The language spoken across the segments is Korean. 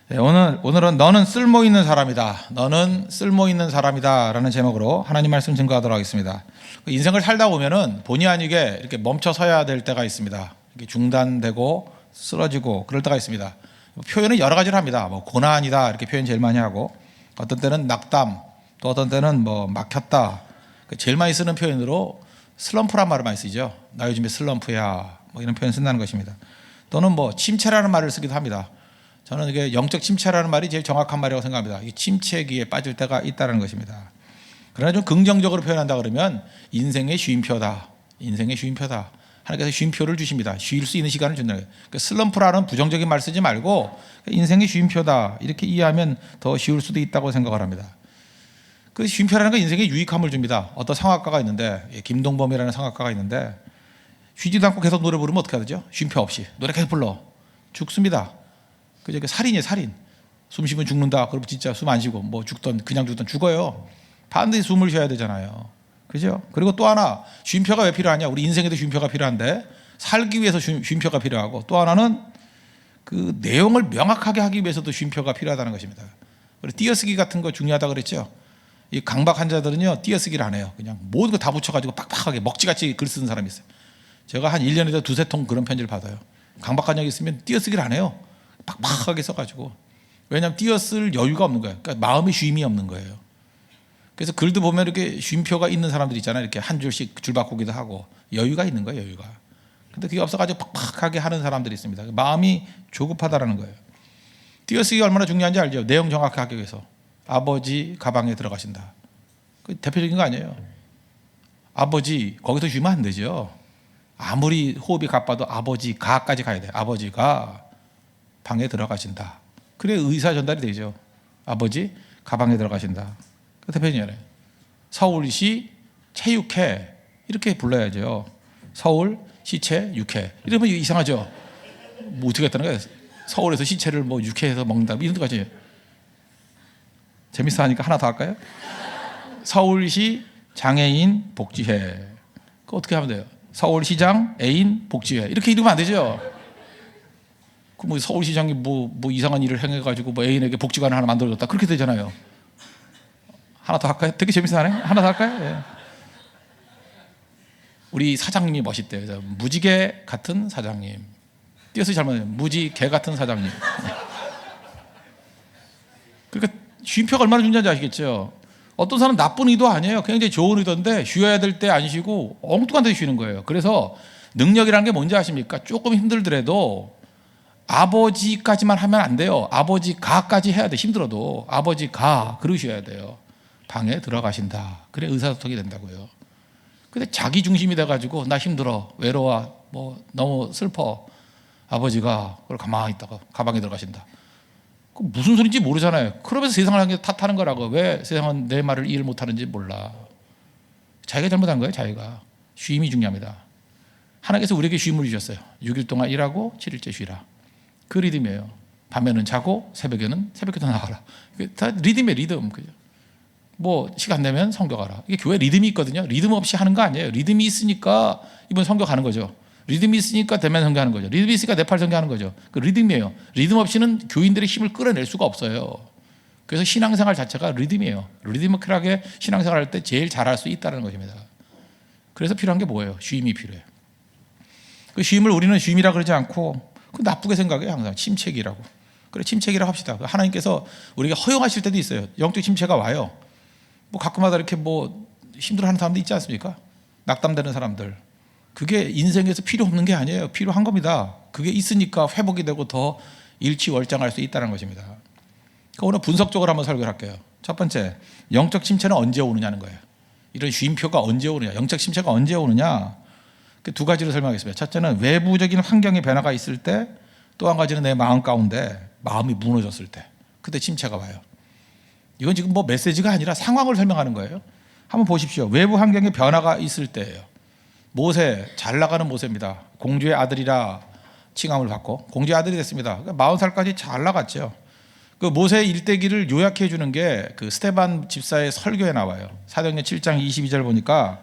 네, 오늘은 너는 쓸모 있는 사람이다. 너는 쓸모 있는 사람이다. 라는 제목으로 하나님 말씀 증거하도록 하겠습니다. 인생을 살다 보면은 본의 아니게 이렇게 멈춰 서야 될 때가 있습니다. 이렇게 중단되고 쓰러지고 그럴 때가 있습니다. 표현은 여러 가지를 합니다. 뭐 고난이다. 이렇게 표현 제일 많이 하고, 어떤 때는 낙담, 또 어떤 때는 뭐 막혔다. 제일 많이 쓰는 표현으로 슬럼프란 말을 많이 쓰죠. 나 요즘에 슬럼프야. 뭐 이런 표현 쓴다는 것입니다. 또는 뭐 침체라는 말을 쓰기도 합니다. 저는 이게 영적 침체라는 말이 제일 정확한 말이라고 생각합니다. 이 침체기에 빠질 때가 있다는 것입니다. 그러나 좀 긍정적으로 표현한다 그러면 인생의 쉼표다. 인생의 쉼표다. 하나님께서 쉼표를 주십니다. 쉴 수 있는 시간을 준다는 거예요. 그러니까 슬럼프라는 부정적인 말 쓰지 말고 인생의 쉼표다. 이렇게 이해하면 더 쉬울 수도 있다고 생각을 합니다. 그 쉼표라는 건 인생에 유익함을 줍니다. 어떤 성악가가 있는데, 김동범이라는 성악가가 있는데, 쉬지도 않고 계속 노래 부르면 어떻게 하죠? 쉼표 없이 노래 계속 불러 죽습니다. 그저 살인이에요, 살인. 숨 쉬면 죽는다. 그럼 진짜 숨 안 쉬고 뭐 죽던 그냥 죽던 죽어요. 반드시 숨을 쉬어야 되잖아요. 그죠? 그리고 또 하나, 쉼표가 왜 필요하냐? 우리 인생에도 쉼표가 필요한데, 살기 위해서 쉼표가 필요하고, 또 하나는 그 내용을 명확하게 하기 위해서도 쉼표가 필요하다는 것입니다. 그리고 띄어쓰기 같은 거 중요하다 그랬죠. 이 강박 환자들은요, 띄어쓰기를 안 해요. 그냥 모든 거 다 붙여가지고 빡빡하게 먹지같이 글 쓰는 사람이 있어요. 제가 한 1년에도 두세 통 그런 편지를 받아요. 강박 환자가 있으면 띄어쓰기를 안 해요. 팍팍하게 써가지고. 왜냐하면 띄어쓸 여유가 없는 거예요. 그러니까 마음의 쉼이 없는 거예요. 그래서 글도 보면 이렇게 쉼표가 있는 사람들 있잖아요. 이렇게 한 줄씩 줄 바꾸기도 하고 여유가 있는 거예요, 여유가. 근데 그게 없어가지고 팍팍하게 하는 사람들이 있습니다. 마음이 조급하다라는 거예요. 띄어쓰기가 얼마나 중요한지 알죠? 내용 정확하게 하기 위해서. 아버지 가방에 들어가신다. 그 대표적인 거 아니에요. 아버지, 거기서 쉬면 안 되죠. 아무리 호흡이 가빠도 아버지 가까지 가야 돼요. 아버지가 방에 들어가신다. 그래 의사 전달이 되죠. 아버지 가방에 들어가신다. 그 대표님이잖아요. 서울시 체육회 이렇게 불러야죠. 서울 시체 육회 이러면 이상하죠. 뭐 어떻게 했다는 거예요? 서울에서 시체를 뭐 육회에서 먹는다 이런 데까지. 재밌어 하니까 하나 더 할까요? 서울시 장애인 복지회. 그거 어떻게 하면 돼요? 서울시장 애인 복지회 이렇게 이러면 안 되죠. 그 뭐 서울시장이 뭐 이상한 일을 행해가지고 뭐 애인에게 복지관을 하나 만들어줬다 그렇게 되잖아요. 하나 더 할까요? 되게 재밌어하네. 하나 더 할까요? 예. 우리 사장님이 멋있대요. 무지개 같은 사장님. 띄어쓰기 잘못해요. 무지개 같은 사장님. 그러니까 쉼표가 얼마나 중요한지 아시겠죠? 어떤 사람은 나쁜 의도 아니에요. 굉장히 좋은 의도인데 쉬어야 될 때 안 쉬고 엉뚱한 데 쉬는 거예요. 그래서 능력이라는 게 뭔지 아십니까? 조금 힘들더라도 아버지까지만 하면 안 돼요. 아버지 가까지 해야 돼. 힘들어도 아버지 가 그러셔야 돼요. 방에 들어가신다. 그래 의사소통이 된다고요. 근데 자기 중심이 돼가지고 나 힘들어, 외로워, 뭐 너무 슬퍼. 아버지가 그걸 가만히 있다가 가방에 들어가신다. 그 무슨 소리인지 모르잖아요. 그러면서 세상을 탓하는 거라고. 왜 세상은 내 말을 이해를 못하는지 몰라. 자기가 잘못한 거예요. 자기가. 쉼이 중요합니다. 하나님께서 우리에게 쉼을 주셨어요. 6일 동안 일하고 7일째 쉬라. 그 리듬이에요. 밤에는 자고 새벽에는 새벽기도 나가라. 이게 다 리듬이에요. 리듬. 그죠? 뭐 시간 되면 성경하라. 이게 교회 리듬이 있거든요. 리듬 없이 하는 거 아니에요. 리듬이 있으니까 이번 성경하는 거죠. 리듬이 있으니까 대면 성경하는 거죠. 리듬이 있으니까 네팔 성경하는 거죠. 그 리듬이에요. 리듬 없이는 교인들의 힘을 끌어낼 수가 없어요. 그래서 신앙생활 자체가 리듬이에요. 리드미컬하게 신앙생활 할 때 제일 잘할 수 있다는 것입니다. 그래서 필요한 게 뭐예요? 쉼이 필요해요. 그 쉼을 우리는 쉼이라 그러지 않고 그 나쁘게 생각해요. 항상 침체기라고. 그래 침체기라고 합시다. 하나님께서 우리에게 허용하실 때도 있어요. 영적 침체가 와요. 뭐 가끔마다 이렇게 뭐 힘들어하는 사람도 있지 않습니까? 낙담되는 사람들. 그게 인생에서 필요 없는 게 아니에요. 필요한 겁니다. 그게 있으니까 회복이 되고 더 일취월장할 수 있다는 것입니다. 오늘 분석적으로 한번 설교를 할게요. 첫 번째, 영적 침체는 언제 오느냐는 거예요. 이런 쉼표가 언제 오느냐, 영적 침체가 언제 오느냐. 그 두 가지로 설명하겠습니다. 첫째는 외부적인 환경의 변화가 있을 때, 또 한 가지는 내 마음 가운데 마음이 무너졌을 때, 그때 침체가 와요. 이건 지금 뭐 메시지가 아니라 상황을 설명하는 거예요. 한번 보십시오. 외부 환경의 변화가 있을 때예요. 모세, 잘 나가는 모세입니다. 공주의 아들이라 칭함을 받고 공주의 아들이 됐습니다. 40살까지 잘 나갔죠. 그 모세의 일대기를 요약해 주는 게 그 스데반 집사의 설교에 나와요. 사도행전 7장 22절 보니까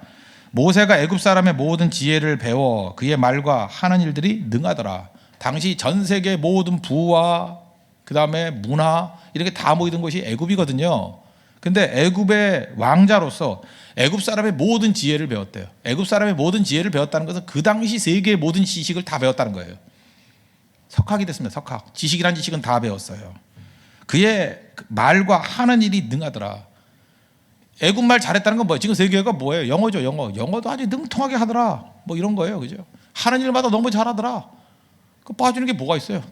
모세가 애굽 사람의 모든 지혜를 배워 그의 말과 하는 일들이 능하더라. 당시 전 세계 모든 부와 그 다음에 문화 이렇게 다 모이던 곳이 애굽이거든요. 근데 애굽의 왕자로서 애굽 사람의 모든 지혜를 배웠대요. 애굽 사람의 모든 지혜를 배웠다는 것은 그 당시 세계의 모든 지식을 다 배웠다는 거예요. 석학이 됐습니다. 석학. 지식이란 지식은 다 배웠어요. 그의 말과 하는 일이 능하더라. 애굽 말 잘했다는 건 뭐예요? 지금 세계가 뭐예요? 영어죠. 영어도 아주 능통하게 하더라. 뭐 이런 거예요. 그죠? 하는 일마다 너무 잘하더라. 그 빠지는 게 뭐가 있어요?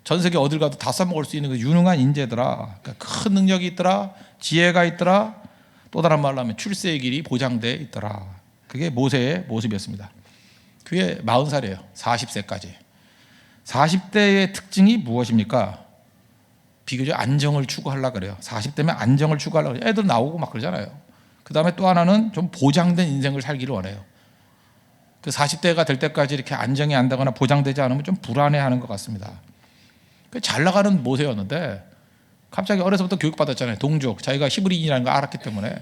전 세계 어딜 가도 다 써먹을 수 있는 그 유능한 인재더라. 그러니까 큰 능력이 있더라. 지혜가 있더라. 또 다른 말로 하면 출세의 길이 보장되어 있더라. 그게 모세의 모습이었습니다. 그게 40살이에요. 40세까지. 40대의 특징이 무엇입니까? 비교적 안정을 추구하려고 그래요. 40대면 안정을 추구하려고 그래요. 애들 나오고 막 그러잖아요. 그 다음에 또 하나는 좀 보장된 인생을 살기를 원해요. 그 40대가 될 때까지 이렇게 안정이 안 되거나 보장되지 않으면 좀 불안해하는 것 같습니다. 잘 나가는 모세였는데 갑자기 어려서부터 교육받았잖아요. 동족, 자기가 히브리인이라는 걸 알았기 때문에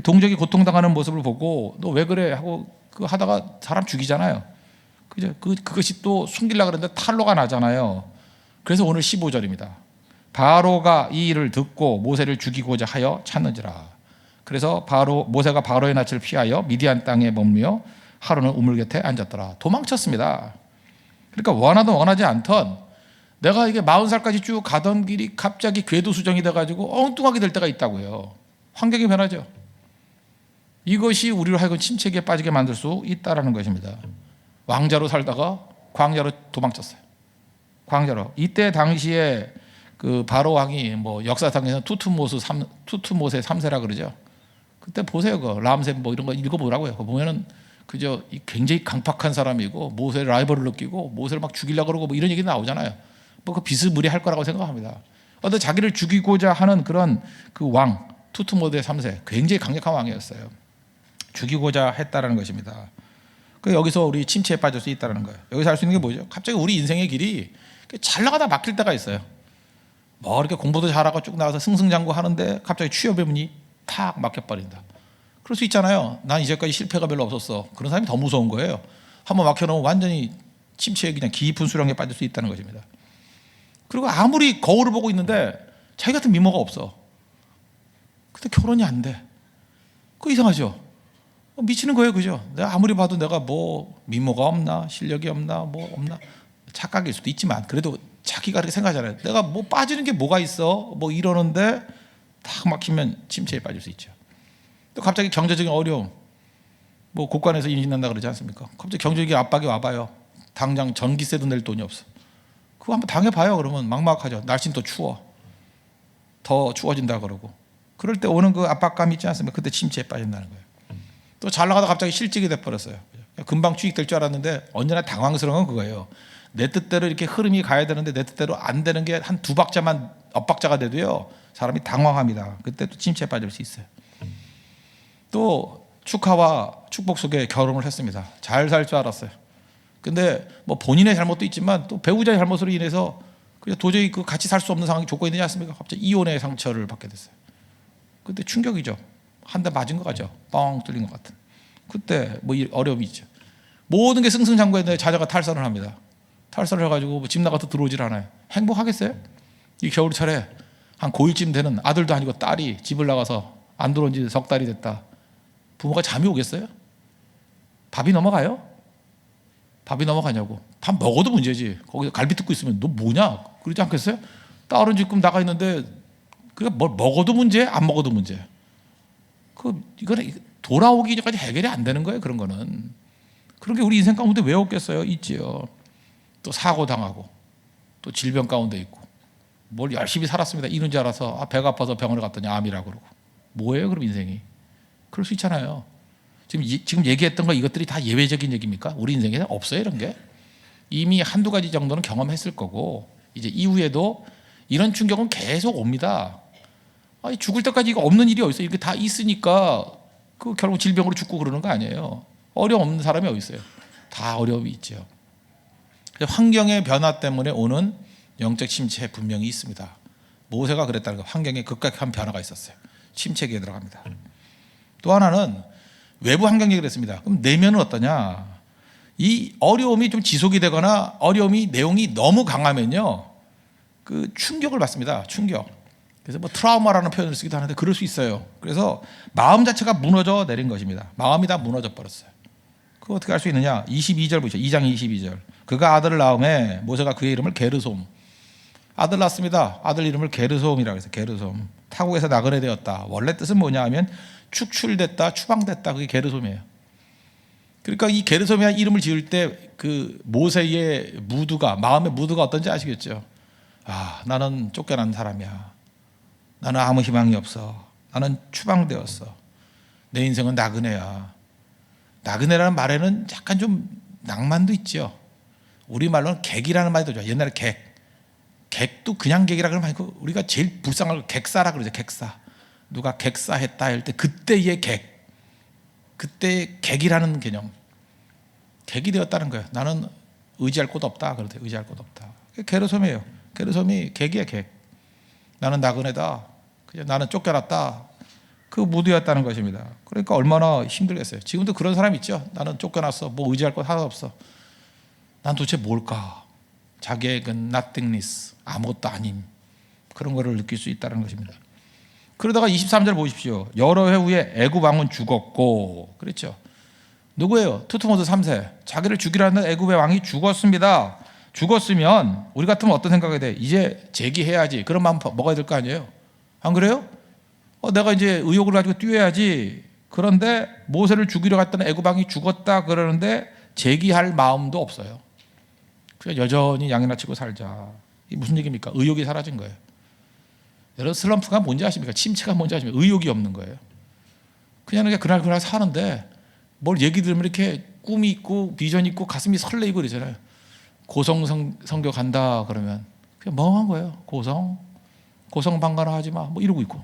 동족이 고통당하는 모습을 보고 너 왜 그래 하고 그 하다가 사람 죽이잖아요. 그죠? 그것이 또 숨기려고 그러는데 탄로가 나잖아요. 그래서 오늘 15절입니다. 바로가 이 일을 듣고 모세를 죽이고자 하여 찾는지라. 그래서 모세가 바로의 낯을 피하여 미디안 땅에 머물며 하루는 우물 곁에 앉았더라. 도망쳤습니다. 그러니까 원하든 원하지 않던 내가 이게 40살까지 쭉 가던 길이 갑자기 궤도수정이 돼가지고 엉뚱하게 될 때가 있다고요. 환경이 변하죠. 이것이 우리를 하여금 침체기에 빠지게 만들 수 있다는 것입니다. 왕자로 살다가 광야로 도망쳤어요. 광야로. 이때 당시에 그 바로 왕이 뭐 역사상에서 투투모세 3세라 그러죠. 그때 보세요. 그 람세 뭐 이런 거 읽어보라고요. 보면은 그저 굉장히 강팍한 사람이고 모세의 라이벌을 느끼고 모세를 막 죽이려고 그러고 뭐 이런 얘기 나오잖아요. 뭐 그 비스무리할 거라고 생각합니다. 어떤 자기를 죽이고자 하는 그런 그 왕 투투모세 3세 굉장히 강력한 왕이었어요. 죽이고자 했다라는 것입니다. 그 여기서 우리 침체에 빠질 수 있다는 거예요. 여기서 할 수 있는 게 뭐죠? 갑자기 우리 인생의 길이 잘 나가다 막힐 때가 있어요. 뭐 이렇게 공부도 잘하고 쭉 나가서 승승장구 하는데 갑자기 취업의 문이 탁 막혀버린다. 그럴 수 있잖아요. 난 이제까지 실패가 별로 없었어. 그런 사람이 더 무서운 거예요. 한번 막혀놓으면 완전히 침체에 그냥 깊은 수렁에 빠질 수 있다는 것입니다. 그리고 아무리 거울을 보고 있는데 자기 같은 미모가 없어. 근데 결혼이 안 돼. 그거 이상하죠? 미치는 거예요. 그죠? 내가 아무리 봐도 내가 뭐 미모가 없나 실력이 없나 뭐 없나 착각일 수도 있지만 그래도 자기가 그렇게 생각하잖아요. 내가 뭐 빠지는 게 뭐가 있어 뭐 이러는데 탁 막히면 침체에 빠질 수 있죠. 또 갑자기 경제적인 어려움 뭐 국가에서 임신한다 그러지 않습니까? 갑자기 경제적인 압박이 와봐요. 당장 전기세도 낼 돈이 없어. 그거 한번 당해봐요. 그러면 막막하죠. 날씨는 또 추워. 더 추워진다 그러고 그럴 때 오는 그 압박감 있지 않습니까? 그때 침체에 빠진다는 거예요. 또 잘 나가다 갑자기 실직이 돼버렸어요. 금방 취직될 줄 알았는데 언제나 당황스러운 건 그거예요. 내 뜻대로 이렇게 흐름이 가야 되는데 내 뜻대로 안 되는 게 한 2박자만 엇박자가 돼도요 사람이 당황합니다. 그때 또 침체에 빠질 수 있어요. 또 축하와 축복 속에 결혼을 했습니다. 잘 살 줄 알았어요. 근데 뭐 본인의 잘못도 있지만 또 배우자의 잘못으로 인해서 그냥 도저히 그 같이 살 수 없는 상황이 조건이 되지 않습니까? 갑자기 이혼의 상처를 받게 됐어요. 그때 충격이죠. 한 대 맞은 것 같죠. 뻥 뚫린 것 같은. 그때 뭐 어려움이 있죠. 모든 게 승승장구했는데 자녀가 탈선을 합니다. 탈선을 해가지고 뭐 집 나가서 들어오질 않아요. 행복하겠어요? 이 겨울철에 한 고1쯤 되는 아들도 아니고 딸이 집을 나가서 안 들어온 지 석 달이 됐다. 부모가 잠이 오겠어요? 밥이 넘어가요? 밥이 넘어가냐고. 밥 먹어도 문제지. 거기서 갈비 뜯고 있으면 너 뭐냐? 그러지 않겠어요? 딸은 지금 나가 있는데 그러니까 뭘 먹어도 문제, 안 먹어도 문제. 이거는 돌아오기 전까지 해결이 안 되는 거예요. 그런 거는. 그런 게 우리 인생 가운데 왜 없겠어요? 있지요. 또 사고 당하고 또 질병 가운데 있고 뭘 열심히 살았습니다. 이런 줄 알아서 배가 아파서 병원에 갔더니 암이라고 그러고 뭐예요? 그럼 인생이. 그럴 수 있잖아요. 지금 얘기했던 거 이것들이 다 예외적인 얘기입니까? 우리 인생에는 없어요. 이런 게. 이미 한두 가지 정도는 경험했을 거고 이제 이후에도 이런 충격은 계속 옵니다. 아니, 죽을 때까지 이거 없는 일이 어딨어요? 이게 다 있으니까 그 결국 질병으로 죽고 그러는 거 아니에요. 어려움 없는 사람이 어디 있어요? 다 어려움이 있죠. 환경의 변화 때문에 오는 영적 침체 분명히 있습니다. 모세가 그랬다는 거. 환경에 급격한 변화가 있었어요. 침체기에 들어갑니다. 또 하나는 외부 환경이 그랬습니다. 그럼 내면은 어떠냐? 이 어려움이 좀 지속이 되거나 어려움이 내용이 너무 강하면요, 그 충격을 받습니다. 충격. 그래서 뭐 트라우마라는 표현을 쓰기도 하는데 그럴 수 있어요. 그래서 마음 자체가 무너져 내린 것입니다. 마음이 다 무너져 버렸어요. 그거 어떻게 할 수 있느냐? 22절 보시죠. 2장 22절. 그가 아들을 낳음에 모세가 그의 이름을 게르솜. 아들 낳습니다. 아들 이름을 게르솜이라고 해서 게르솜. 타국에서 나그네 되었다. 원래 뜻은 뭐냐 하면 축출됐다, 추방됐다. 그게 게르솜이에요. 그러니까 이 게르솜이라는 이름을 지을 때 그 모세의 무드가, 마음의 무드가 어떤지 아시겠죠? 아, 나는 쫓겨난 사람이야. 나는 아무 희망이 없어. 나는 추방되었어. 내 인생은 나그네야. 나그네라는 말에는 약간 좀 낭만도 있죠. 우리말로는 객이라는 말이 더 좋아요. 옛날에 객. 객도 그냥 객이라 그러면 아니고 우리가 제일 불쌍한 걸 객사라 그러죠. 객사. 누가 객사했다 할 때 그때의 객. 그때의 객이라는 개념. 객이 되었다는 거예요. 나는 의지할 곳 없다. 그러대. 의지할 곳 없다. 게르솜이에요. 게르솜이 객이야, 객. 나는 나그네다. 그냥 나는 쫓겨났다. 그 무드였다는 것입니다. 그러니까 얼마나 힘들겠어요. 지금도 그런 사람 있죠. 나는 쫓겨났어. 뭐 의지할 곳 하나도 없어. 난 도대체 뭘까? 자기의 그 nothingness, 아무것도 아님. 그런 거를 느낄 수 있다는 것입니다. 그러다가 23절 보십시오. 여러 해 후에 애굽 왕은 죽었고, 그렇죠. 누구예요? 투트모스 3세. 자기를 죽이라는 애굽의 왕이 죽었습니다. 죽었으면 우리 같으면 어떤 생각이 돼? 이제 재기해야지. 그런 마음 먹어야 될 거 아니에요? 안 그래요? 내가 이제 의욕을 가지고 뛰어야지. 그런데 모세를 죽이려 갔던 애굽 왕이 죽었다 그러는데 재기할 마음도 없어요. 그냥 여전히 양이나 치고 살자. 이게 무슨 얘기입니까? 의욕이 사라진 거예요. 여러분 슬럼프가 뭔지 아십니까? 침체가 뭔지 아십니까? 의욕이 없는 거예요. 그냥 그날 사는데 뭘 얘기 들으면 이렇게 꿈이 있고 비전이 있고 가슴이 설레이고 그러잖아요. 고성 성교 간다 그러면 그냥 멍한 거예요. 고성 방가나 하지 마. 뭐 이러고 있고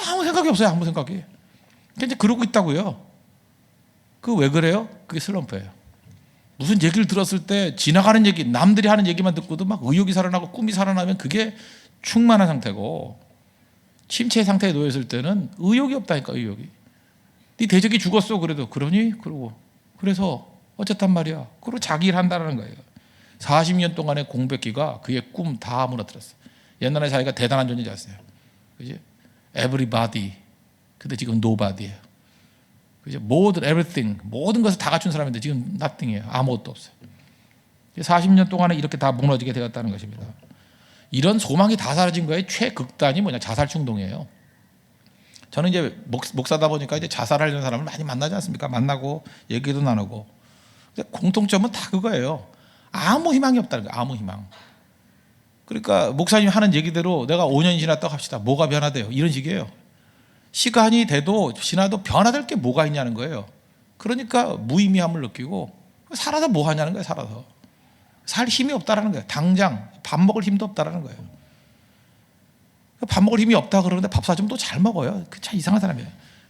아무 생각이 없어요. 아무 생각이. 이제 그러고 있다고요. 그 왜 그래요? 그게 슬럼프예요. 무슨 얘기를 들었을 때 지나가는 얘기, 남들이 하는 얘기만 듣고도 막 의욕이 살아나고 꿈이 살아나면 그게 충만한 상태고, 침체 상태에 놓였을 때는 의욕이 없다니까. 의욕이. 네 대적이 죽었어. 그래도 그러니? 그러고 그래서 어쨌단 말이야. 그리고 자기 일 한다는 거예요. 40년 동안의 공백기가 그의 꿈 다 무너뜨렸어요. 옛날에 자기가 대단한 존재였어요. 그지? Everybody. 근데 지금 nobody예요. 그죠? 모든 everything, 모든 것을 다 갖춘 사람인데 지금 nothing이에요. 아무것도 없어요. 40년 동안에 이렇게 다 무너지게 되었다는 것입니다. 이런 소망이 다 사라진 거의 최극단이 뭐냐? 자살 충동이에요. 저는 이제 목사다 보니까 이제 자살하려는 사람을 많이 만나지 않습니까? 만나고 얘기도 나누고. 공통점은 다 그거예요. 아무 희망이 없다는 거예요. 아무 희망. 그러니까 목사님 하는 얘기대로 내가 5년 지났다고 합시다. 뭐가 변화돼요? 이런 식이에요. 시간이 돼도 지나도 변화될 게 뭐가 있냐는 거예요. 그러니까 무의미함을 느끼고 살아서 뭐 하냐는 거예요. 살아서. 살 힘이 없다라는 거예요. 당장 밥 먹을 힘도 없다라는 거예요. 밥 먹을 힘이 없다 그러는데 밥 사주면 또 잘 먹어요. 그 참 이상한 사람이에요.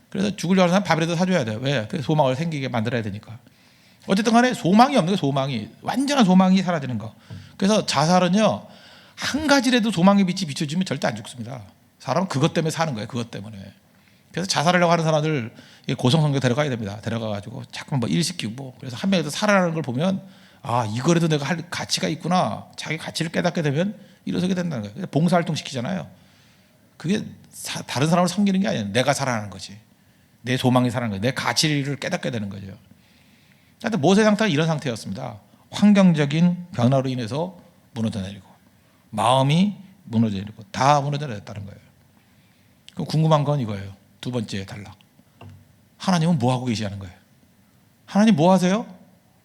그래서 죽으려고 하는 사람 밥이라도 사줘야 돼요. 왜? 그 소망을 생기게 만들어야 되니까. 어쨌든 간에 소망이 없는 거예요. 소망이. 완전한 소망이 사라지는 거. 그래서 자살은요, 한 가지라도 소망의 빛이 비춰지면 절대 안 죽습니다. 사람은 그것 때문에 사는 거예요. 그것 때문에. 그래서 자살하려고 하는 사람들 고성성교 데려가야 됩니다. 데려가가지고 자꾸만 뭐 일시키고. 그래서 한 명이라도 살아나는 걸 보면 아, 이거라도 내가 할 가치가 있구나. 자기 가치를 깨닫게 되면 일어서게 된다는 거예요. 봉사활동 시키잖아요. 그게 다른 사람을 섬기는 게 아니에요. 내가 살아나는 거지. 내 소망이 살아나는 거예요. 내 가치를 깨닫게 되는 거죠. 하여튼 모세 상태가 이런 상태였습니다. 환경적인 변화로 인해서 무너져 내리고 마음이 무너져 내리고 다 무너져 내렸다는 거예요. 그럼 궁금한 건 이거예요. 두 번째 단락. 하나님은 뭐 하고 계시냐는 거예요. 하나님 뭐 하세요?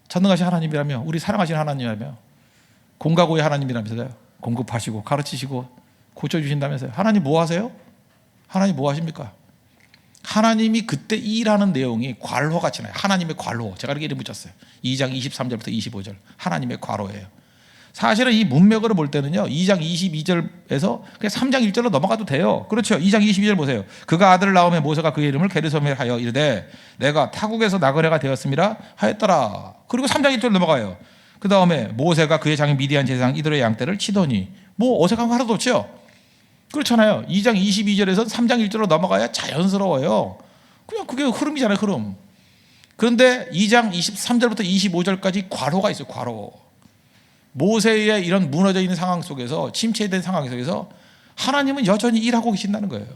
전능하신 하나님이라며, 우리 사랑하시는 하나님이라며, 공가고의 하나님이라면서요. 공급하시고 가르치시고 고쳐주신다면서요. 하나님 뭐 하세요? 하나님 뭐 하십니까? 하나님이 그때 일하는 내용이 괄호같이 나요. 하나님의 괄호. 제가 이렇게 이름 붙였어요. 2장 23절부터 25절. 하나님의 괄호예요. 사실은 이 문맥으로 볼 때는요, 2장 22절에서 그냥 3장 1절로 넘어가도 돼요. 그렇죠. 2장 22절 보세요. 그가 아들을 낳음에 모세가 그의 이름을 게르솜에 하여 이르되 내가 타국에서 나그네가 되었음이라 하였더라. 그리고 3장 1절 넘어가요. 그 다음에 모세가 그의 장인 미디안 제사장 이들의 양떼를 치더니, 뭐 어색한 거 하나도 없죠. 그렇잖아요. 2장 22절에서 3장 1절로 넘어가야 자연스러워요. 그냥 그게 흐름이잖아요. 흐름. 그런데 2장 23절부터 25절까지 괄호가 있어요. 괄호. 모세의 이런 무너져 있는 상황 속에서, 침체된 상황 속에서 하나님은 여전히 일하고 계신다는 거예요.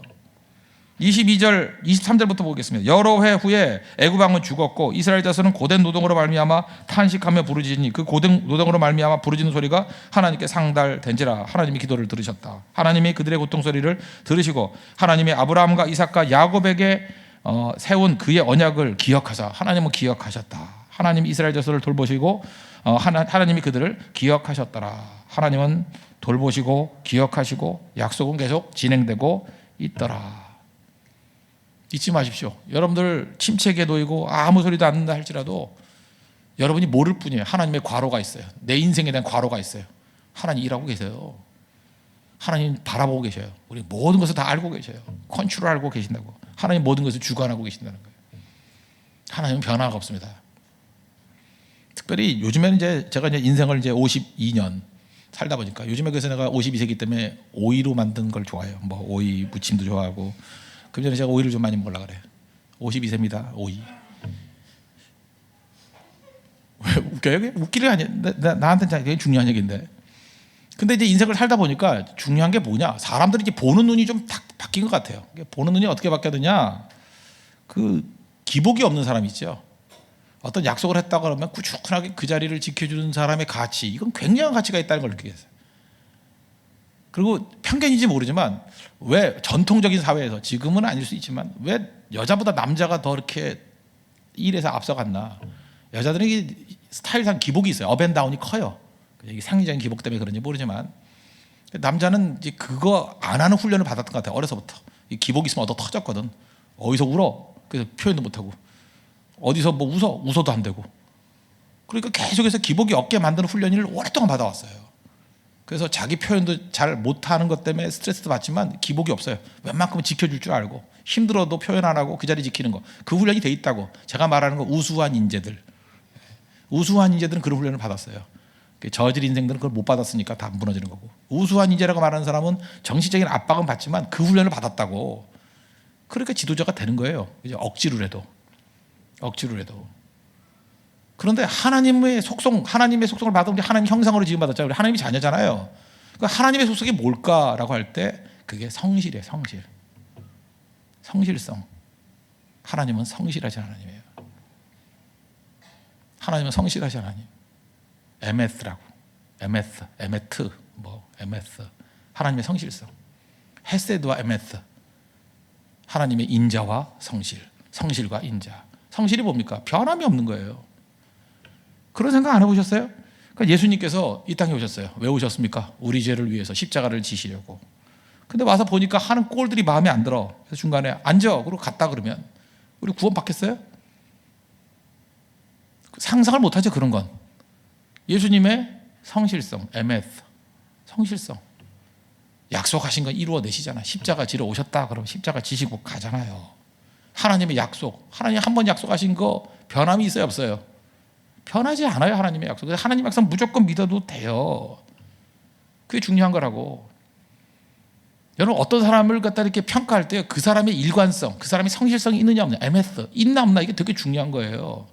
22절, 23절부터 보겠습니다. 여러 해 후에 애굽 왕은 죽었고 이스라엘 자손은 고된 노동으로 말미암아 탄식하며 부르짖으니 그 고된 노동으로 말미암아 부르짖는 소리가 하나님께 상달된지라. 하나님이 기도를 들으셨다. 하나님이 그들의 고통 소리를 들으시고 하나님이 아브라함과 이삭과 야곱에게 세운 그의 언약을 기억하사, 하나님은 기억하셨다. 하나님이 이스라엘 자손을 돌보시고 하나님이 그들을 기억하셨더라. 하나님은 돌보시고 기억하시고 약속은 계속 진행되고 있더라. 잊지 마십시오. 여러분들 침체기에 놓이고 아무 소리도 안 난다 할지라도 여러분이 모를 뿐이에요. 하나님의 과로가 있어요. 내 인생에 대한 과로가 있어요. 하나님 일하고 계세요. 하나님 바라보고 계셔요. 우리 모든 것을 다 알고 계셔요. 컨트롤하고 계신다고. 하나님 모든 것을 주관하고 계신다는 거예요. 하나님은 변화가 없습니다. 특별히 요즘에는 제가 인생을 52년 살다 보니까, 요즘에 그래서 내가 52세기 때문에 오이로 만든 걸 좋아해요. 뭐 오이 무침도 좋아하고. 그 전에 제가 오이를 좀 많이 먹으려 그래요. 52세입니다. 오이. 왜 웃겨요? 웃기려 아니야. 나한테는 되게 중요한 얘기인데. 근데 이제 인생을 살다 보니까 중요한 게 뭐냐? 사람들이 이제 보는 눈이 좀 바뀐 것 같아요. 보는 눈이 어떻게 바뀌었느냐? 그 기복이 없는 사람이 있죠. 어떤 약속을 했다 그러면 꾸준하게 그 자리를 지켜주는 사람의 가치, 이건 굉장한 가치가 있다는 걸 느끼게 됐어요. 그리고 편견인지 모르지만 왜 전통적인 사회에서, 지금은 아닐 수 있지만 왜 여자보다 남자가 더 이렇게 일에서 앞서갔나? 여자들은 이게 스타일상 기복이 있어요. 업앤다운이 커요. 이게 상징적인 기복 때문에 그런지 모르지만 남자는 이제 그거 안 하는 훈련을 받았던 것 같아요. 어려서부터. 이 기복이 있으면 얻어 터졌거든. 어디서 울어? 그래서 표현도 못하고, 어디서 뭐 웃어도 안 되고. 그러니까 계속해서 기복이 없게 만드는 훈련을 오랫동안 받아왔어요. 그래서 자기 표현도 잘 못하는 것 때문에 스트레스도 받지만 기복이 없어요. 웬만큼은 지켜줄 줄 알고, 힘들어도 표현 안 하고 그 자리 지키는 거, 그 훈련이 돼 있다고. 제가 말하는 거 우수한 인재들, 우수한 인재들은 그런 훈련을 받았어요. 저질 인생들은 그걸 못 받았으니까 다 무너지는 거고, 우수한 인재라고 말하는 사람은 정신적인 압박은 받지만 그 훈련을 받았다고. 그러니까 지도자가 되는 거예요. 이제 억지로라도. 그런데 하나님의 속성을 받으면 하나님 형상으로 지음받았잖아요. 우리 하나님이 자녀잖아요. 그러니까 하나님의 속성이 뭘까라고 할 때 그게 성실이에요. 성실성. 하나님은 성실하신 하나님이에요. 하나님은 성실하신 하나님. 에메스라고. 에메트. 하나님의 성실성. 헤세드와 에메스. 하나님의 인자와 성실과 인자. 성실이 뭡니까? 변함이 없는 거예요. 그런 생각 안 해보셨어요? 그러니까 예수님께서 이 땅에 오셨어요. 왜 오셨습니까? 우리 죄를 위해서 십자가를 지시려고. 근데 와서 보니까 하는 꼴들이 마음에 안 들어. 그래서 중간에 앉아. 그러고 갔다 그러면 우리 구원 받겠어요? 상상을 못하죠, 그런 건. 예수님의 성실성, 성실성. 약속하신 건 이루어내시잖아. 십자가 지러 오셨다 그러면 십자가 지시고 가잖아요. 하나님의 약속, 하나님 한 번 약속하신 거 변함이 있어요, 없어요? 변하지 않아요, 하나님의 약속. 그래서 하나님 약속 무조건 믿어도 돼요. 그게 중요한 거라고. 여러분, 어떤 사람을 갖다 이렇게 평가할 때 그 사람의 일관성, 그 사람이 성실성이 있느냐 없느냐, 있나 없나, 이게 되게 중요한 거예요.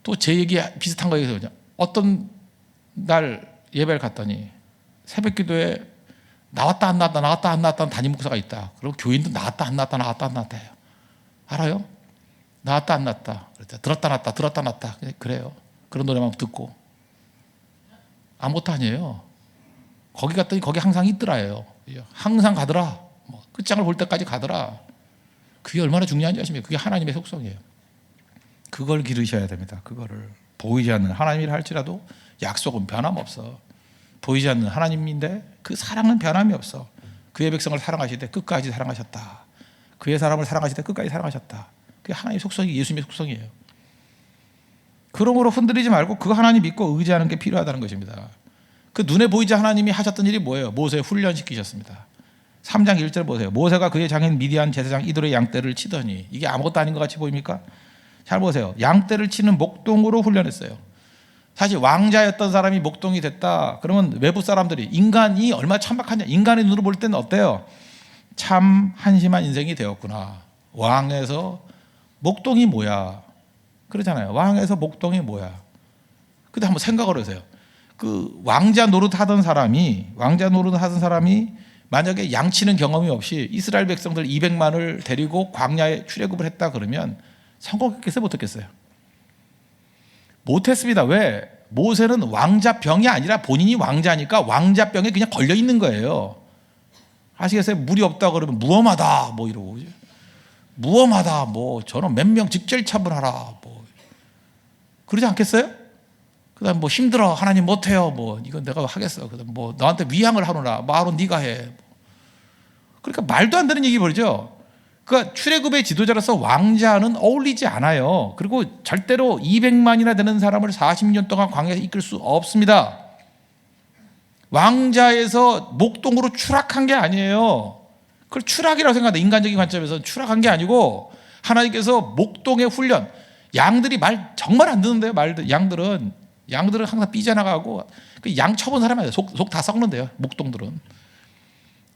또 제 얘기 비슷한 거예요. 어떤 날 예배를 갔더니 새벽 기도에 나왔다 안 나왔다 담임 목사가 있다. 그리고 교인도 나왔다 안 나왔다 해요. 알아요? 나왔다 안 나왔다. 들었다 놨다. 그래요. 그런 노래만 듣고 아무것도 아니에요. 거기 갔더니 거기 항상 있더라요. 항상 가더라. 끝장을 볼 때까지 가더라. 그게 얼마나 중요한지 아십니까? 그게 하나님의 속성이에요. 그걸 기르셔야 됩니다. 그거를. 보이지 않는 하나님이라 할지라도 약속은 변함없어. 보이지 않는 하나님인데 그 사랑은 변함이 없어. 그의 백성을 사랑하실 때 끝까지 사랑하셨다. 그의 사람을 사랑하실 때 끝까지 사랑하셨다. 그게 하나님의 속성이, 예수님의 속성이에요. 그러므로 흔들리지 말고 그 하나님 믿고 의지하는 게 필요하다는 것입니다. 그 눈에 보이지 하나님이 하셨던 일이 뭐예요? 모세 훈련시키셨습니다. 3장 1절 보세요. 모세가 그의 장인 미디안 제사장 이돌의 양떼를 치더니, 이게 아무것도 아닌 것 같이 보입니까? 잘 보세요. 양떼를 치는 목동으로 훈련했어요. 사실 왕자였던 사람이 목동이 됐다 그러면 외부 사람들이, 인간이 얼마나 천박하냐, 인간의 눈으로 볼 때는 어때요? 참 한심한 인생이 되었구나. 왕에서 목동이 뭐야? 그러잖아요. 왕에서 목동이 뭐야? 근데 한번 생각을 해보세요. 그 왕자 노릇 하던 사람이 만약에 양치는 경험이 없이 이스라엘 백성들 200만을 데리고 광야에 출애굽을 했다 그러면 성공했겠어요, 못했겠어요? 못했습니다. 왜? 모세는 왕자병이 아니라 본인이 왕자니까 왕자병에 그냥 걸려 있는 거예요. 아시겠어요? 물이 없다 그러면 무엄하다 뭐 이러고, 무엄하다 뭐 저는 몇 명 직절 처분하라 뭐 그러지 않겠어요? 그다음 뭐 힘들어 하나님 못해요 뭐 이건 내가 하겠어. 그다음 뭐 너한테 위양을 하노라 뭐 아론 네가 해. 그러니까 말도 안 되는 얘기 버리죠. 그러니까 출애굽의 지도자로서 왕자는 어울리지 않아요. 그리고 절대로 200만이나 되는 사람을 40년 동안 광야에 이끌 수 없습니다. 왕자에서 목동으로 추락한 게 아니에요. 그걸 추락이라고 생각합니다. 인간적인 관점에서 추락한 게 아니고 하나님께서 목동의 훈련, 양들이 말 정말 안 듣는데요. 양들은 항상 삐져나가고 그 양 쳐본 사람이 아니에요. 속 다 썩는데요. 목동들은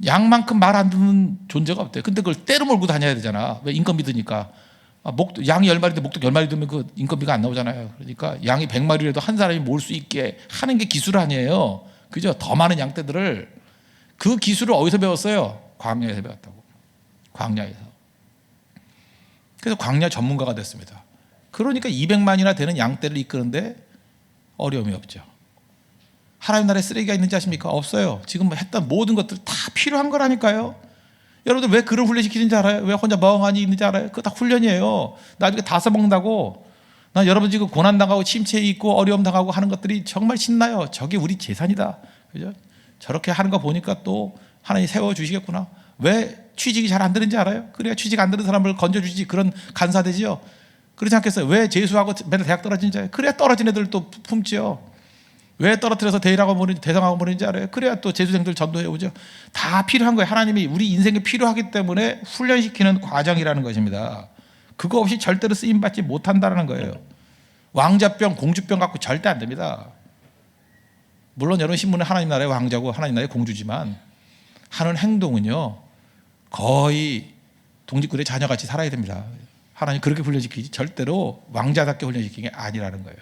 양만큼 말 안 듣는 존재가 없대요. 근데 그걸 때로 몰고 다녀야 되잖아. 왜? 인건비 드니까. 양이 10마리인데 목동 10마리 두면 그 인건비가 안 나오잖아요. 그러니까 양이 100마리라도 한 사람이 몰 수 있게 하는 게 기술 아니에요. 그죠? 더 많은 양떼들을. 그 기술을 어디서 배웠어요? 광야에서 배웠다고. 광야에서. 그래서 광야 전문가가 됐습니다. 그러니까 200만이나 되는 양떼를 이끄는데 어려움이 없죠. 하나님 나라에 쓰레기가 있는지 아십니까? 없어요. 지금 했던 모든 것들 다 필요한 거라니까요. 여러분들 왜 그런 훈련 시키는지 알아요? 왜 혼자 멍하니 있는지 알아요? 그거 다 훈련이에요. 나중에 다 써먹는다고. 난 여러분 지금 고난당하고 침체에 있고 어려움 당하고 하는 것들이 정말 신나요. 저게 우리 재산이다. 그죠? 저렇게 하는 거 보니까 또 하나님 세워주시겠구나. 왜 취직이 잘 안 되는지 알아요? 그래야 취직 안 되는 사람을 건져주지. 그런 간사되지요. 그렇지 않겠어요? 왜 재수하고 맨날 대학 떨어지는지 알아요? 그래야 떨어진 애들 또 품지요. 왜 떨어뜨려서 대상하고 버리는지 알아요? 그래야 또 재수생들 전도해 오죠. 다 필요한 거예요. 하나님이 우리 인생에 필요하기 때문에 훈련시키는 과정이라는 것입니다. 그거 없이 절대로 쓰임받지 못한다는 거예요. 왕자병, 공주병 갖고 절대 안 됩니다. 물론 여러분 신분은 하나님 나라의 왕자고 하나님 나라의 공주지만 하는 행동은요 거의 동짓꾼의 자녀같이 살아야 됩니다. 하나님 그렇게 훈련시키지 절대로 왕자답게 훈련시키는 게 아니라는 거예요.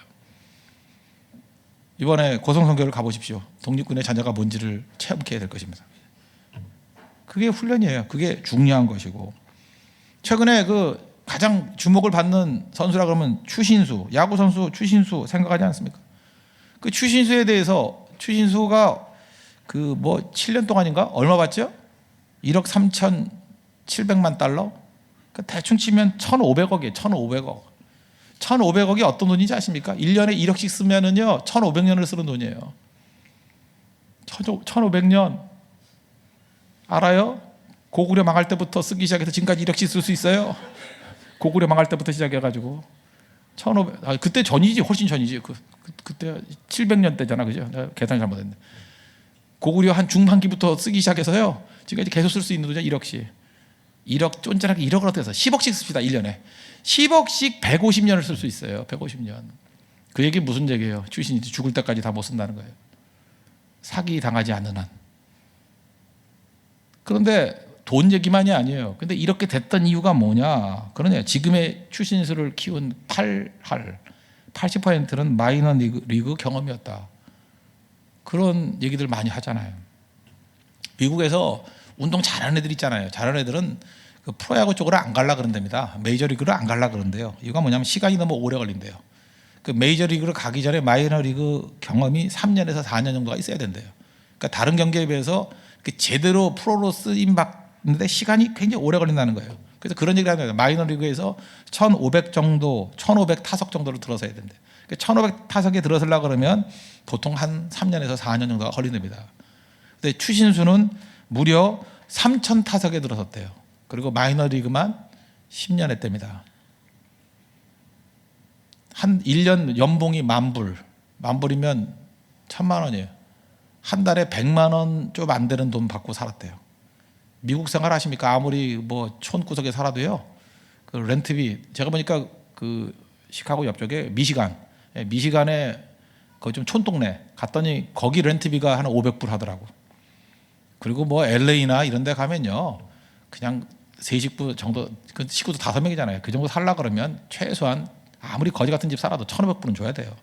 이번에 고성선교를 가보십시오. 독립군의 자녀가 뭔지를 체험케 될 것입니다. 그게 훈련이에요. 그게 중요한 것이고, 최근에 그 가장 주목을 받는 선수라 그러면 추신수, 야구 선수 추신수 생각하지 않습니까? 그 추신수에 대해서 추신수가 그 뭐 7년 동안인가 얼마 받죠? 1억 3,700만 달러. 그 대충 치면 1,500억이에요. 1,500억. 1,500억이 어떤 돈인지 아십니까? 1년에 1억씩 쓰면은요 1,500년을 쓰는 돈이에요. 1,500년 알아요? 고구려 망할 때부터 쓰기 시작해서 지금까지 1억씩 쓸 수 있어요? 고구려 망할 때부터 시작해가지고 1,500 그때 전이지. 훨씬 전이지. 그때 700년 때잖아. 그죠? 내가 계산이 잘못했네. 고구려 한 중반기부터 쓰기 시작해서요 지금까지 계속 쓸 수 있는 돈이 1억씩. 1억 쫀쫀하게 1억을 어떻게 해서 10억씩 씁시다. 1년에 10억씩 150년을 쓸 수 있어요. 150년. 그 얘기 무슨 얘기예요? 출신이 죽을 때까지 다 못 쓴다는 거예요. 사기 당하지 않는 한. 그런데 돈 얘기만이 아니에요. 근데 이렇게 됐던 이유가 뭐냐? 그러냐. 지금의 추신수를 키운 80%는 마이너 리그 경험이었다. 그런 얘기들 많이 하잖아요. 미국에서 운동 잘하는 애들 있잖아요. 잘하는 애들은 그 프로야구 쪽으로 안 갈라 그런답니다. 메이저리그로 안 갈라 그런데요. 이유가 뭐냐면 시간이 너무 오래 걸린대요. 그 메이저리그로 가기 전에 마이너리그 경험이 3년에서 4년 정도가 있어야 된대요. 그러니까 다른 경기에 비해서 제대로 프로로 쓰임 받는데 시간이 굉장히 오래 걸린다는 거예요. 그래서 그런 얘기를 하는 거예요. 마이너리그에서 1,500 정도, 1,500 타석 정도를 들어서야 된대. 1,500 타석에 들어서려고 그러면 보통 한 3년에서 4년 정도가 걸린답니다. 근데 추신수는 무려 3,000 타석에 들어섰대요. 그리고 마이너리그만 10년 했답니다. 한 1년 연봉이 10,000불. 10,000불이면 1,000만 원이에요. 한 달에 100만 원 좀 안 되는 돈 받고 살았대요. 미국 생활 아십니까? 아무리 뭐 촌구석에 살아도요. 그 렌트비 제가 보니까 그 시카고 옆쪽에 미시간에 그 좀 촌동네 갔더니 거기 렌트비가 한 500불 하더라고. 그리고 뭐 LA나 이런 데 가면요. 그냥 세 식구 정도, 그 식구도 5명이잖아요. 그 정도 살라 그러면 최소한 아무리 거지 같은 집 살아도 1,500불은 줘야 돼요.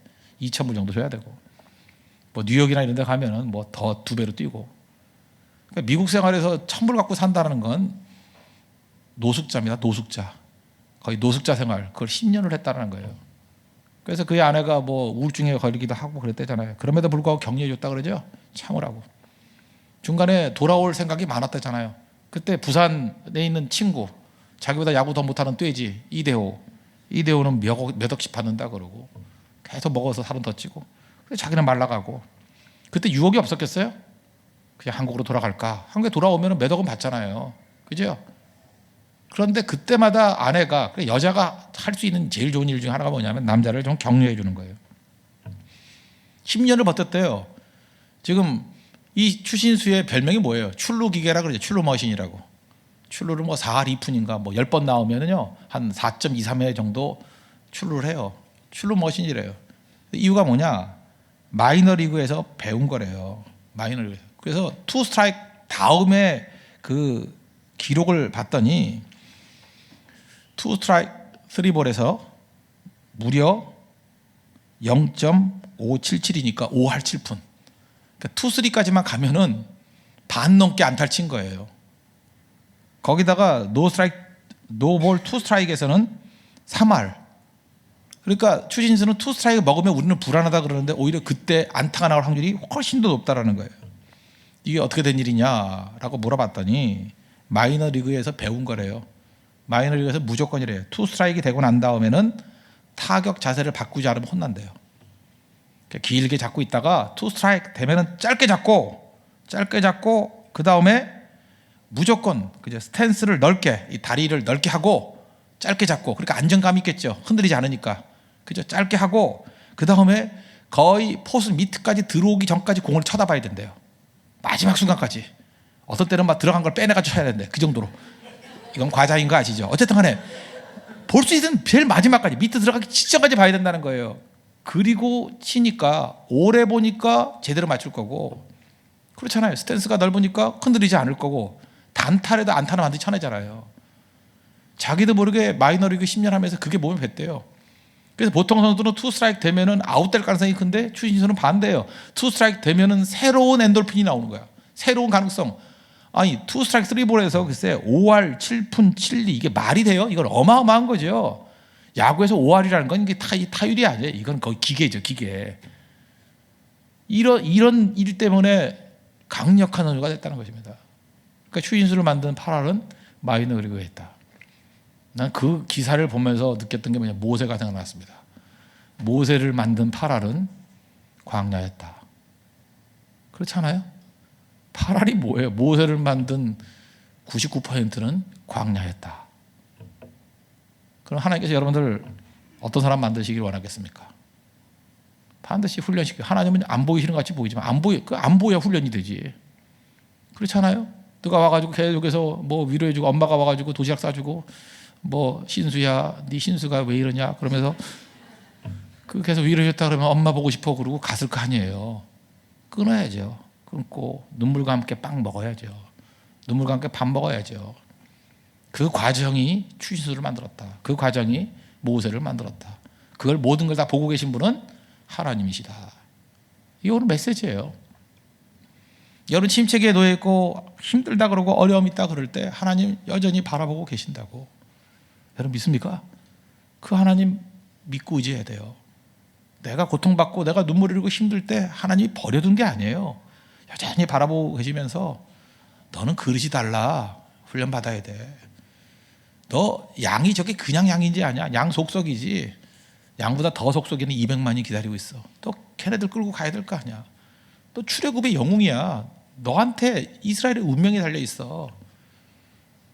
2,000불 정도 줘야 되고, 뭐 뉴욕이나 이런 데 가면은 뭐 더 2배로 뛰고. 그러니까 미국 생활에서 1,000불 갖고 산다는 건 노숙자입니다. 노숙자. 거의 노숙자 생활. 그걸 10년을 했다는 거예요. 그래서 그의 아내가 뭐 우울증에 걸리기도 하고 그랬대잖아요. 그럼에도 불구하고 격려해 줬다 그러죠. 참으라고. 중간에 돌아올 생각이 많았다잖아요. 그때 부산에 있는 친구, 자기보다 야구 더 못하는 돼지 이대호. 이대호는 몇 억씩 받는다 그러고 계속 먹어서 살은 더 찌고. 그래서 자기는 말라가고. 그때 유혹이 없었겠어요? 그냥 한국으로 돌아갈까? 한국에 돌아오면 몇 억은 받잖아요. 그죠? 그런데 그때마다 아내가, 여자가 할 수 있는 제일 좋은 일 중에 하나가 뭐냐면 남자를 좀 격려해 주는 거예요. 10년을 버텼대요. 지금 이 추신수의 별명이 뭐예요? 출루기계라 그러죠. 출루머신이라고. 출루를 뭐 4할 2푼인가 뭐 10번 나오면은요 한 4.23회 정도 출루를 해요. 출루머신이래요. 이유가 뭐냐? 마이너리그에서 배운 거래요. 마이너리그에서. 그래서 투 스트라이크 다음에 그 기록을 봤더니 투 스트라이크 3볼에서 무려 0.577이니까 5할 7푼. 그러니까 투 쓰리까지만 가면은 반 넘게 안타를 친 거예요. 거기다가 노볼 투 스트라이크에서는 3할. 그러니까 추신수는 투 스트라이크 먹으면 우리는 불안하다 그러는데 오히려 그때 안타가 나올 확률이 훨씬 더 높다라는 거예요. 이게 어떻게 된 일이냐라고 물어봤더니 마이너리그에서 배운 거래요. 마이너리그에서 무조건이래요. 투 스트라이크 되고 난 다음에는 타격 자세를 바꾸지 않으면 혼난대요. 길게 잡고 있다가 투 스트라이크 되면은 짧게 잡고 그 다음에 무조건 그죠, 스탠스를 넓게, 이 다리를 넓게 하고 짧게 잡고, 그러니까 안정감 있겠죠. 흔들리지 않으니까. 그죠? 짧게 하고 그 다음에 거의 포수 밑까지 들어오기 전까지 공을 쳐다봐야 된대요. 마지막 순간까지. 어떤 때는 막 들어간 걸 빼내가지고 쳐야 되는데 그 정도로. 이건 과장인 거 아시죠? 어쨌든 간에 볼 수 있는 제일 마지막까지 밑에 들어가기 직전까지 봐야 된다는 거예요. 그리고 치니까 오래 보니까 제대로 맞출 거고, 그렇잖아요. 스탠스가 넓으니까 흔들리지 않을 거고, 단타라도 안타는 완전히 쳐내잖아요. 자기도 모르게 마이너리그 10년 하면서 그게 몸에 뱄대요. 그래서 보통 선수들은 투 스트라이크 되면은 아웃될 가능성이 큰데 추신수는 반대예요. 투 스트라이크 되면은 새로운 엔돌핀이 나오는 거야. 새로운 가능성. 아니 투 스트라이크 3볼에서 글쎄 5할 7푼 7리 이게 말이 돼요? 이건 어마어마한 거죠. 야구에서 5할이라는 건 이게 타율이 아니에요. 이건 거의 기계죠, 기계. 이런 일 때문에 강력한 선수가 됐다는 것입니다. 그러니까 추신수를 만든 8할은 마이너리그에 했다. 난 그 기사를 보면서 느꼈던 게 뭐냐, 모세가 생각났습니다. 모세를 만든 8할은 광야였다. 그렇잖아요? 8할이 뭐예요? 모세를 만든 99%는 광야였다. 그럼 하나님께서 여러분들 어떤 사람 만드시길 원하겠습니까? 반드시 훈련시키고, 하나님은 안 보이시는 것 같이 보이지만 안 보여야 훈련이 되지. 그렇잖아요? 누가 와가지고 계속해서 뭐 위로해주고, 엄마가 와가지고 도시락 싸주고, 뭐 신수야 네 신수가 왜 이러냐 그러면서 그 계속 위로해줬다 그러면 엄마 보고 싶어 그러고 갔을 거 아니에요. 끊어야죠. 끊고 눈물과 함께 빵 먹어야죠. 눈물과 함께 밥 먹어야죠. 그 과정이 추신수를 만들었다. 그 과정이 모세를 만들었다. 그걸 모든 걸 다 보고 계신 분은 하나님이시다. 이게 오늘 메시지예요. 여러분 침체기에 놓여 있고 힘들다 그러고 어려움 있다 그럴 때 하나님 여전히 바라보고 계신다고. 여러분 믿습니까? 그 하나님 믿고 의지해야 돼요. 내가 고통받고 내가 눈물 흘리고 힘들 때 하나님이 버려둔 게 아니에요. 여전히 바라보고 계시면서 너는 그릇이 달라. 훈련 받아야 돼. 너 양이 저게 그냥 양인지 아냐? 양 속속이지. 양보다 더 속속이는 200만이 기다리고 있어. 또 걔네들 끌고 가야 될 거 아니야. 너 출애굽의 영웅이야. 너한테 이스라엘의 운명이 달려 있어.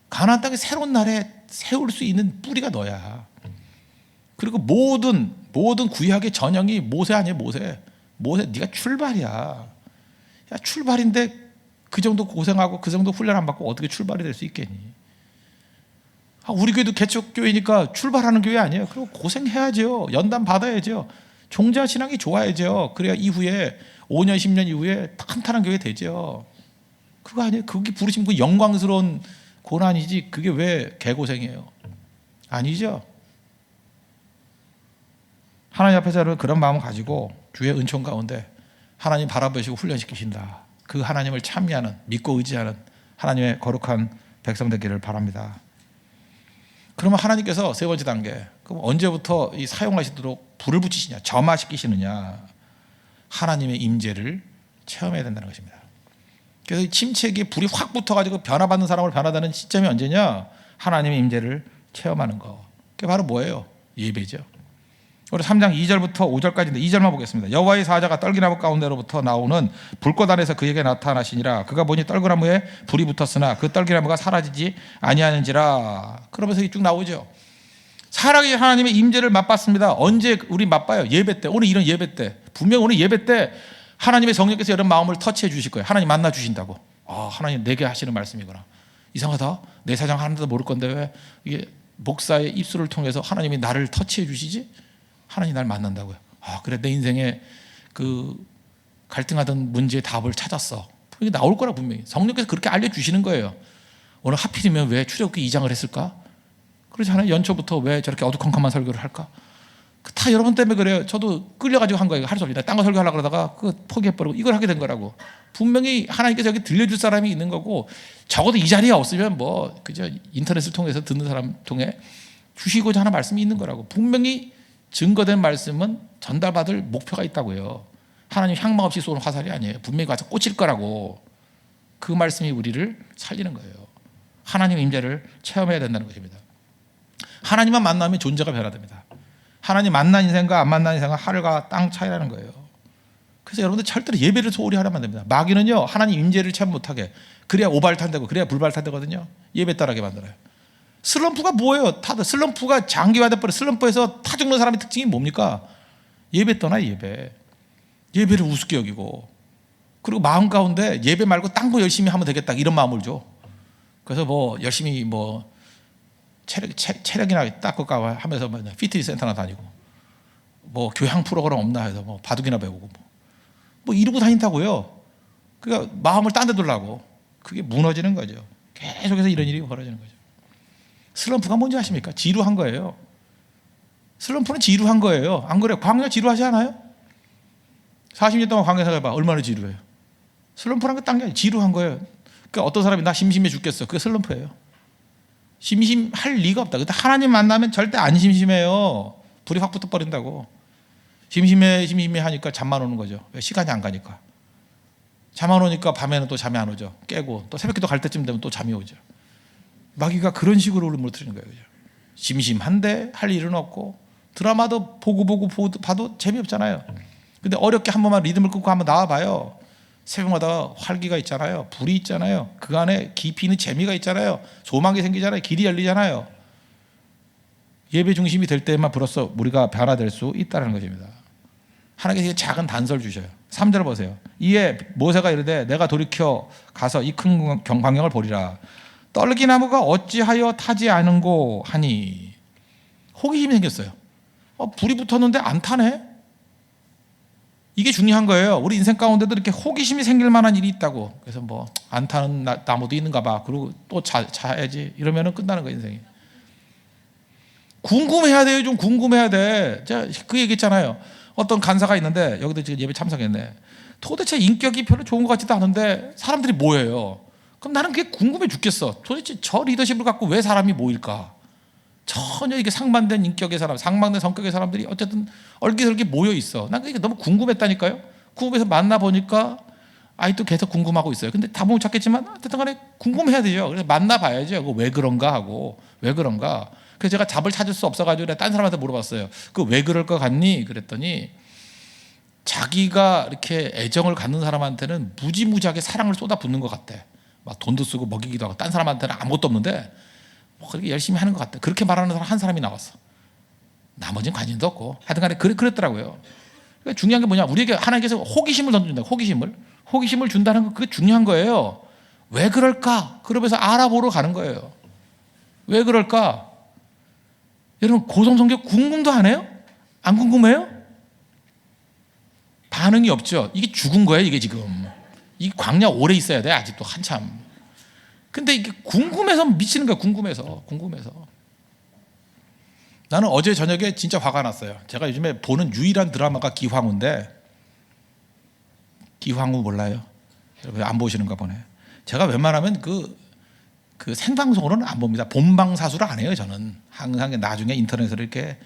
가나안 땅의 새로운 나라에 세울 수 있는 뿌리가 너야. 그리고 모든 구약의 전형이 모세 아니에요. 모세 네가 출발이야. 야, 출발인데 그 정도 고생하고 그 정도 훈련 안 받고 어떻게 출발이 될 수 있겠니? 우리 교회도 개척교회니까 출발하는 교회 아니에요. 그리고 고생해야죠. 연단 받아야죠. 종자 신앙이 좋아야죠. 그래야 이후에 5년 10년 이후에 탄탄한 교회 되죠. 그거 아니에요. 그게 부르신 그 영광스러운 고난이지 그게 왜 개고생이에요? 아니죠. 하나님 앞에서 여러분 그런 마음을 가지고 주의 은총 가운데 하나님 바라보시고 훈련시키신다. 그 하나님을 찬미하는, 믿고 의지하는 하나님의 거룩한 백성 되기를 바랍니다. 그러면 하나님께서 세 번째 단계, 그럼 언제부터 이 사용하시도록 불을 붙이시냐, 점화시키시느냐, 하나님의 임재를 체험해야 된다는 것입니다. 그래서 이 침체기에 불이 확 붙어가지고 변화받는 사람을 변화되는 시점이 언제냐? 하나님의 임재를 체험하는 거. 그게 바로 뭐예요? 예배죠. 우리 3장 2절부터 5절까지인데 2절만 보겠습니다. 여호와의 사자가 떨기나무 가운데로부터 나오는 불꽃 안에서 그에게 나타나시니라. 그가 보니 떨기나무에 불이 붙었으나 그 떨기나무가 사라지지 아니하는지라. 그러면서 쭉 나오죠. 살아계신 하나님의 임재를 맛봤습니다. 언제 우리 맛봐요? 예배 때. 오늘 이런 예배 때. 분명 오늘 예배 때 하나님의 성령께서 이런 마음을 터치해 주실 거예요. 하나님 만나 주신다고. 하나님 내게 하시는 말씀이구나. 이상하다. 내 사정 하나도 모를 건데 왜 이게 목사의 입술을 통해서 하나님이 나를 터치해 주시지? 하나님 날 만난다고요. 그래 내 인생에 그 갈등하던 문제의 답을 찾았어. 이게 나올 거라 분명히. 성령께서 그렇게 알려주시는 거예요. 오늘 하필이면 왜 출애굽기 2장을 했을까? 그렇지 않아요? 연초부터 왜 저렇게 어두컴컴한 설교를 할까? 다 여러분 때문에 그래요. 저도 끌려가지고 한 거예요. 할 수 없다. 딴 거 설교하려고 그러다가 그거 포기해버리고 이걸 하게 된 거라고. 분명히 하나님께서 여기 들려줄 사람이 있는 거고, 적어도 이 자리에 없으면 뭐 그저 인터넷을 통해서 듣는 사람 통해 주시고자 하는 말씀이 있는 거라고. 분명히 증거된 말씀은 전달받을 목표가 있다고요. 하나님 향망 없이 쏘는 화살이 아니에요. 분명히 가서 꽂힐 거라고. 그 말씀이 우리를 살리는 거예요. 하나님의 임재를 체험해야 된다는 것입니다. 하나님만 만나면 존재가 변화됩니다. 하나님 만난 인생과 안 만난 인생은 하늘과 땅 차이라는 거예요. 그래서 여러분들 절대로 예배를 소홀히 하면 안 됩니다. 마귀는요, 하나님 임재를 체험 못하게, 그래야 오발탄되고 그래야 불발탄되거든요. 예배 따라하게 만들어요. 슬럼프가 뭐예요? 슬럼프가 장기화돼버려. 슬럼프에서 타 죽는 사람의 특징이 뭡니까? 예배 떠나 예배. 예배를 우습게 여기고, 그리고 마음 가운데 예배 말고 딴 거 열심히 하면 되겠다 이런 마음을 줘. 그래서 뭐 열심히 뭐 체력이나 닦을까 하면서 뭐 피트니스 센터나 다니고, 뭐 교양 프로그램 없나 해서 뭐 바둑이나 배우고 뭐 이러고 다닌다고요. 그러니까 마음을 딴 데 두려고. 그게 무너지는 거죠. 계속해서 이런 일이 벌어지는 거죠. 슬럼프가 뭔지 아십니까? 지루한 거예요. 슬럼프는 지루한 거예요. 안 그래요? 광야 지루하지 않아요? 40년 동안 광야 생활해봐. 얼마나 지루해요. 슬럼프란 게 딴 게 아니에요. 지루한 거예요. 그러니까 어떤 사람이 나 심심해 죽겠어. 그게 슬럼프예요. 심심할 리가 없다. 근데 하나님 만나면 절대 안 심심해요. 불이 확 붙어버린다고. 심심해 하니까 잠만 오는 거죠. 왜? 시간이 안 가니까. 잠 안 오니까 밤에는 또 잠이 안 오죠. 깨고 또 새벽기도 갈 때쯤 되면 또 잠이 오죠. 마귀가 그런 식으로 우리를 무너뜨리는 거예요. 그죠? 심심한데 할 일은 없고, 드라마도 보고 봐도 재미없잖아요. 근데 어렵게 한 번만 리듬을 끊고 한번 나와봐요. 새벽마다 활기가 있잖아요. 불이 있잖아요. 그 안에 깊이 있는 재미가 있잖아요. 소망이 생기잖아요. 길이 열리잖아요. 예배 중심이 될 때만 비로소 우리가 변화될 수 있다는 것입니다. 하나님께서 작은 단서를 주셔요. 3절 보세요. 이에 모세가 이르되 내가 돌이켜 가서 이 큰 광경을 보리라. 떨기나무가 어찌하여 타지 않은고 하니. 호기심이 생겼어요. 불이 붙었는데 안 타네. 이게 중요한 거예요. 우리 인생 가운데도 이렇게 호기심이 생길 만한 일이 있다고. 그래서 뭐 안 타는 나무도 있는가 봐. 그리고 또 자야지. 이러면은 끝나는 거예요, 인생이. 궁금해야 돼요. 좀 궁금해야 돼. 제가 그 얘기했잖아요. 어떤 간사가 있는데, 여기도 지금 예배 참석했네. 도대체 인격이 별로 좋은 것 같지도 않은데 사람들이 모여요. 그럼 나는 그게 궁금해 죽겠어. 도대체 저 리더십을 갖고 왜 사람이 모일까? 전혀 이게 상반된 인격의 사람, 상반된 성격의 사람들이 어쨌든 얼기설기 모여 있어. 난 그게 너무 궁금했다니까요. 궁금해서 만나보니까 아직도 계속 궁금하고 있어요. 근데 답은 못 찾겠지만 어쨌든 간에 궁금해야 되죠. 그래서 만나봐야죠. 왜 그런가 하고, 왜 그런가. 그래서 제가 답을 찾을 수 없어가지고 딴 사람한테 물어봤어요. 그 왜 그럴 것 같니? 그랬더니 자기가 이렇게 애정을 갖는 사람한테는 무지무지하게 사랑을 쏟아붓는 것 같대. 막 돈도 쓰고 먹이기도 하고, 딴 사람한테는 아무것도 없는데 뭐 그렇게 열심히 하는 것 같대. 그렇게 말하는 사람 한 사람이 나왔어. 나머지는 관심도 없고. 하여튼 간에 그랬더라고요. 그러니까 중요한 게 뭐냐, 우리에게 하나님께서 호기심을 던져준다. 호기심을 준다는 거, 그게 중요한 거예요. 왜 그럴까? 그러면서 알아보러 가는 거예요. 왜 그럴까? 여러분, 고성성교 궁금도 안 해요? 안 궁금해요? 반응이 없죠. 이게 죽은 거예요, 이게 지금. 이 광야 오래 있어야 돼, 아직도 한참. 근데 이게 궁금해서 미치는 거야, 궁금해서. 나는 어제 저녁에 진짜 화가 났어요. 제가 요즘에 보는 유일한 드라마가 기황후인데, 기황후 몰라요? 여러분 안 보시는가 보네. 제가 웬만하면 그 생방송으로는 안 봅니다. 본방사수를 안 해요. 저는 항상 나중에 인터넷으로 이렇게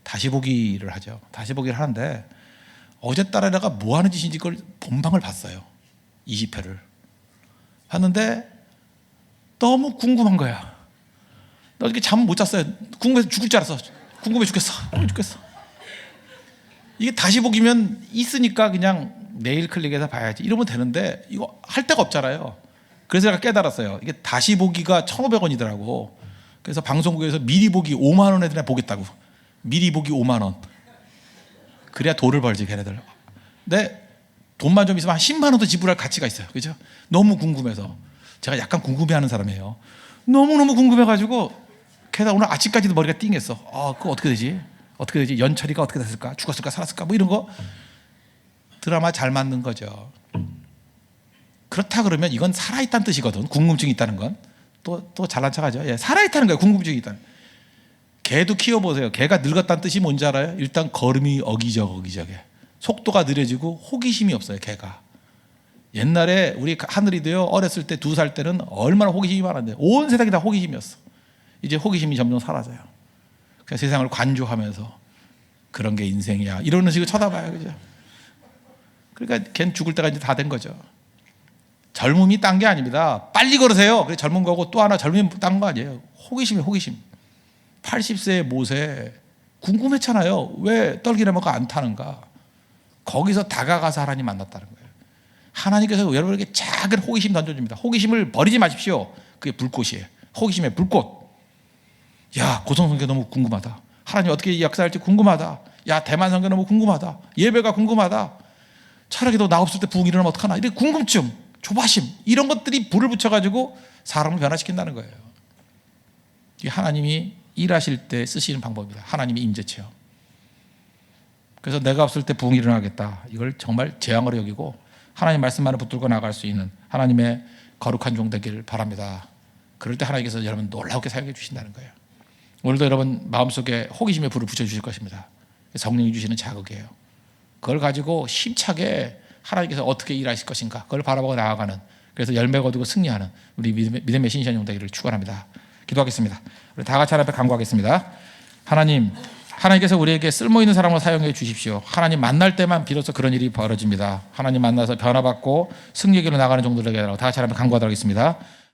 다시 보기를 하죠. 다시 보기를 하는데 어제 딸애가 뭐 하는 짓인지 그걸 본방을 봤어요. 20회를 봤는데 너무 궁금한 거야. 나 이렇게 잠 못 잤어요. 궁금해서 죽을 줄 알았어. 궁금해 죽겠어. 죽겠어. 이게 다시 보기면 있으니까 그냥 메일 클릭해서 봐야지 이러면 되는데 이거 할 데가 없잖아요. 그래서 제가 깨달았어요. 이게 다시 보기가 1,500원이더라고. 그래서 방송국에서 미리 보기 5만 원에 그냥 보겠다고. 미리 보기 5만 원. 그래야 돈을 벌지 걔네들. 근데 돈만 좀 있으면 한 10만 원도 지불할 가치가 있어요. 그죠? 너무 궁금해서. 제가 약간 궁금해하는 사람이에요. 너무너무 궁금해가지고 게다가 오늘 아침까지도 머리가 띵했어. 그거 어떻게 되지? 어떻게 되지? 연철이가 어떻게 됐을까? 죽었을까? 살았을까? 뭐 이런 거. 드라마 잘 맞는 거죠. 그렇다 그러면 이건 살아있다는 뜻이거든. 궁금증이 있다는 건. 또 잘난 척하죠. 예, 살아있다는 거예요. 궁금증이 있다는. 개도 키워보세요. 개가 늙었다는 뜻이 뭔지 알아요? 일단 걸음이 어기적해. 속도가 느려지고 호기심이 없어요. 개가. 옛날에 우리 하늘이도요. 어렸을 때 2살 때는 얼마나 호기심이 많았는데 온 세상이 다 호기심이었어. 이제 호기심이 점점 사라져요. 그냥 세상을 관조하면서 그런 게 인생이야. 이러는 식으로 쳐다봐요. 그죠? 그러니까 걔는 죽을 때가 이제 다 된 거죠. 젊음이 딴 게 아닙니다. 빨리 걸으세요. 그래 젊은 거고 또 하나 젊음이 딴 거 아니에요. 호기심이 호기심. 80세의 모세 궁금했잖아요. 왜 떨기나무가 안 타는가? 거기서 다가가서 하나님 만났다는 거예요. 하나님께서 여러분에게 작은 호기심 던져줍니다. 호기심을 버리지 마십시오. 그게 불꽃이에요. 호기심의 불꽃. 야, 고성 성교 너무 궁금하다. 하나님 어떻게 역사할지 궁금하다. 야, 대만 성교 너무 궁금하다. 예배가 궁금하다. 차라리 너 나 없을 때 부흥 일어나면 어떡하나. 이런 궁금증, 조바심 이런 것들이 불을 붙여가지고 사람을 변화시킨다는 거예요. 이게 하나님이 일하실 때 쓰시는 방법입니다. 하나님의 임재체험. 그래서 내가 없을 때 부흥이 일어나겠다. 이걸 정말 재앙으로 여기고 하나님 말씀만을 붙들고 나갈 수 있는 하나님의 거룩한 종 되기를 바랍니다. 그럴 때 하나님께서 여러분 놀랍게 사용해 주신다는 거예요. 오늘도 여러분 마음속에 호기심의 불을 붙여주실 것입니다. 성령이 주시는 자극이에요. 그걸 가지고 힘차게 하나님께서 어떻게 일하실 것인가 그걸 바라보고 나아가는, 그래서 열매 거두고 승리하는 우리 믿음의 신실한 종 되기를 축원합니다. 기도하겠습니다. 우리 다 같이 하나님 앞에 간구하겠습니다. 하나님께서 우리에게 쓸모있는 사람으로 사용해 주십시오. 하나님 만날 때만 비로소 그런 일이 벌어집니다. 하나님 만나서 변화받고 승리의 길로 나가는 종들에게 다 같이 하나님 앞에 간구하도록 하겠습니다.